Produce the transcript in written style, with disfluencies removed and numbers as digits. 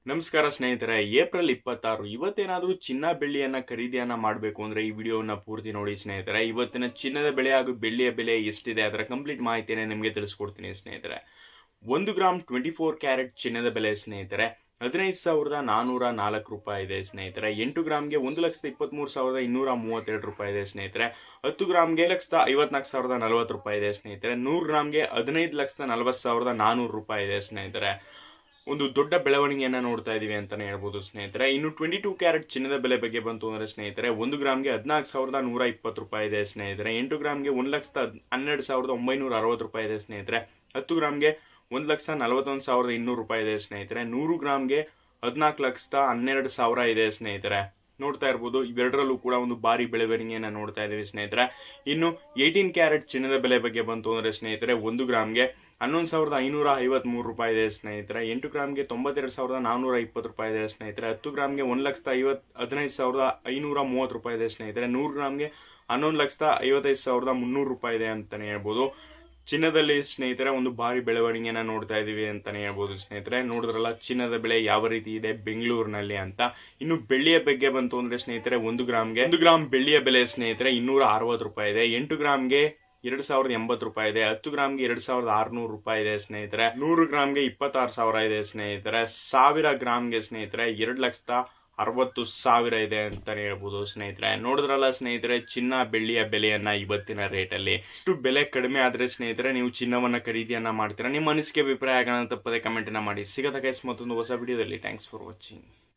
ನಮಸ್ಕಾರ ಸ್ನೇಹಿತರೆ, ಏಪ್ರಿಲ್ 26 ಇವತ್ತೇನಾದರೂ ಚಿನ್ನ ಬೆಳ್ಳಿಯನ್ನ ಖರೀದಿಯನ್ನ ಮಾಡಬೇಕು ಅಂದ್ರೆ ಈ ವಿಡಿಯೋವನ್ನ ಪೂರ್ತಿ ನೋಡಿ ಸ್ನೇಹಿತರೆ. ಇವತ್ತಿನ ಚಿನ್ನದ ಬೆಲೆ ಹಾಗೂ ಬೆಳ್ಳಿಯ ಬೆಲೆ ಎಷ್ಟಿದೆ ಅದರ ಕಂಪ್ಲೀಟ್ ಮಾಹಿತಿಯನ್ನು ನಿಮಗೆ ತಿಳಿಸ್ಕೊಡ್ತೀನಿ ಸ್ನೇಹಿತರೆ. 1 ಗ್ರಾಮ್ 24 ಕ್ಯಾರೆಟ್ ಚಿನ್ನದ ಬೆಲೆ ಸ್ನೇಹಿತರೆ 15,404 ರೂಪಾಯಿ ಇದೆ ಸ್ನೇಹಿತರೆ. 8 ಗ್ರಾಮ್ಗೆ 1,23,232 ರೂಪಾಯಿ ಇದೆ ಸ್ನೇಹಿತರೆ. 10 ಗ್ರಾಮ್ಗೆ 1,54,040 ರೂಪಾಯಿ ಇದೆ ಸ್ನೇಹಿತರೆ. 100 ಗ್ರಾಮ್ಗೆ 15,40,400 ರೂಪಾಯಿ ಇದೆ ಸ್ನೇಹಿತರೆ. ಒಂದು ದೊಡ್ಡ ಬೆಳವಣಿಗೆಯನ್ನು ನೋಡ್ತಾ ಇದೀವಿ ಅಂತಾನೆ ಹೇಳ್ಬೋದು ಸ್ನೇಹಿತರೆ. ಇನ್ನು 22 ಕ್ಯಾರೆಟ್ ಚಿನ್ನದ ಬೆಲೆ ಬಗ್ಗೆ ಬಂತು ಅಂದ್ರೆ ಸ್ನೇಹಿತರೆ 1 ಗ್ರಾಮ್ಗೆ 14,120 ರೂಪಾಯಿ ಇದೆ ಸ್ನೇಹಿತರೆ. 8 ಗ್ರಾಮ್ಗೆ 1,12,960 ರೂಪಾಯಿ ಇದೆ ಸ್ನೇಹಿತರೆ. 10 ಗ್ರಾಮ್ಗೆ 1,41,200 ರೂಪಾಯಿ ಇದೆ ಸ್ನೇಹಿತರೆ. 100 ಗ್ರಾಮ್ಗೆ 14,12,000 ಇದೆ ಸ್ನೇಹಿತರೆ. ನೋಡ್ತಾ ಇರ್ಬೋದು, ಇವೆರಡರಲ್ಲೂ ಕೂಡ ಒಂದು ಭಾರಿ ಬೆಳವಣಿಗೆಯನ್ನು ನೋಡ್ತಾ ಇದೀವಿ ಸ್ನೇಹಿತರೆ. ಇನ್ನು 18 ಕ್ಯಾರೆಟ್ ಚಿನ್ನದ ಬೆಲೆ ಬಗ್ಗೆ ಬಂತು ಅಂದ್ರೆ ಸ್ನೇಹಿತರೆ 1 ಗ್ರಾಮ್ಗೆ 11,553 ರೂಪಾಯಿ ಇದೆ ಸ್ನೇಹಿತರೆ. 8 ಗ್ರಾಮ್ಗೆ 92,420 ರೂಪಾಯಿ ಇದೆ ಸ್ನೇಹಿತರೆ. 10 ಗ್ರಾಮ್ಗೆ 1,15,530 ರೂಪಾಯಿ ಇದೆ ಸ್ನೇಹಿತರೆ. 100 ಗ್ರಾಮ್ಗೆ 11,55,300 ರೂಪಾಯಿ ಇದೆ ಅಂತಾನೆ ಹೇಳ್ಬೋದು. ಚಿನ್ನದಲ್ಲಿ ಸ್ನೇಹಿತರೆ ಒಂದು ಭಾರಿ ಬೆಳವಣಿಗೆನ ನೋಡ್ತಾ ಇದೀವಿ ಅಂತಾನೆ ಹೇಳ್ಬೋದು ಸ್ನೇಹಿತರೆ. ನೋಡಿದ್ರಲ್ಲ ಚಿನ್ನದ ಬೆಲೆ ಯಾವ ರೀತಿ ಇದೆ ಬೆಂಗಳೂರಿನಲ್ಲಿ ಅಂತ. ಇನ್ನು ಬೆಳ್ಳಿಯ ಬಗ್ಗೆ ಬಂತು ಅಂದ್ರೆ ಸ್ನೇಹಿತರೆ 1 ಗ್ರಾಮ್ ಬೆಳ್ಳಿಯ ಬೆಲೆ ಸ್ನೇಹಿತರೆ 260 ರೂಪಾಯಿ ಇದೆ. 8 ಗ್ರಾಮ್ಗೆ 2,080 ರೂಪಾಯಿ ಇದೆ. 10 ಗ್ರಾಮ್ಗೆ 2,600 ರೂಪಾಯಿ ಇದೆ ಸ್ನೇಹಿತರೆ. 100 ಗ್ರಾಮ್ಗೆ 26,000 ಇದೆ ಸ್ನೇಹಿತರೆ. 1000 ಗ್ರಾಮ್ಗೆ ಸ್ನೇಹಿತರೆ 2,60,000 ಇದೆ ಅಂತಾನೆ ಹೇಳ್ಬೋದು ಸ್ನೇಹಿತರೆ. ನೋಡಿದ್ರಲ್ಲ ಸ್ನೇಹಿತರೆ ಚಿನ್ನ ಬೆಳ್ಳಿಯ ಬೆಲೆಯನ್ನ ಇವತ್ತಿನ ರೇಟಲ್ಲಿ. ಇಷ್ಟು ಬೆಲೆ ಕಡಿಮೆ ಆದ್ರೆ ಸ್ನೇಹಿತರೆ ನೀವು ಚಿನ್ನವನ್ನ ಖರೀದಿಯನ್ನ ಮಾಡ್ತೀರಾ? ನಿಮ್ಮ ಅನಿಸಿಕೆ ಅಭಿಪ್ರಾಯ ತಪ್ಪದೆ ಕಮೆಂಟ್ ಮಾಡಿ. ಸಿಗದ ಗೈಸ್ ಮತ್ತೊಂದು ಹೊಸ ವಿಡಿಯೋದಲ್ಲಿ. Thanks for watching.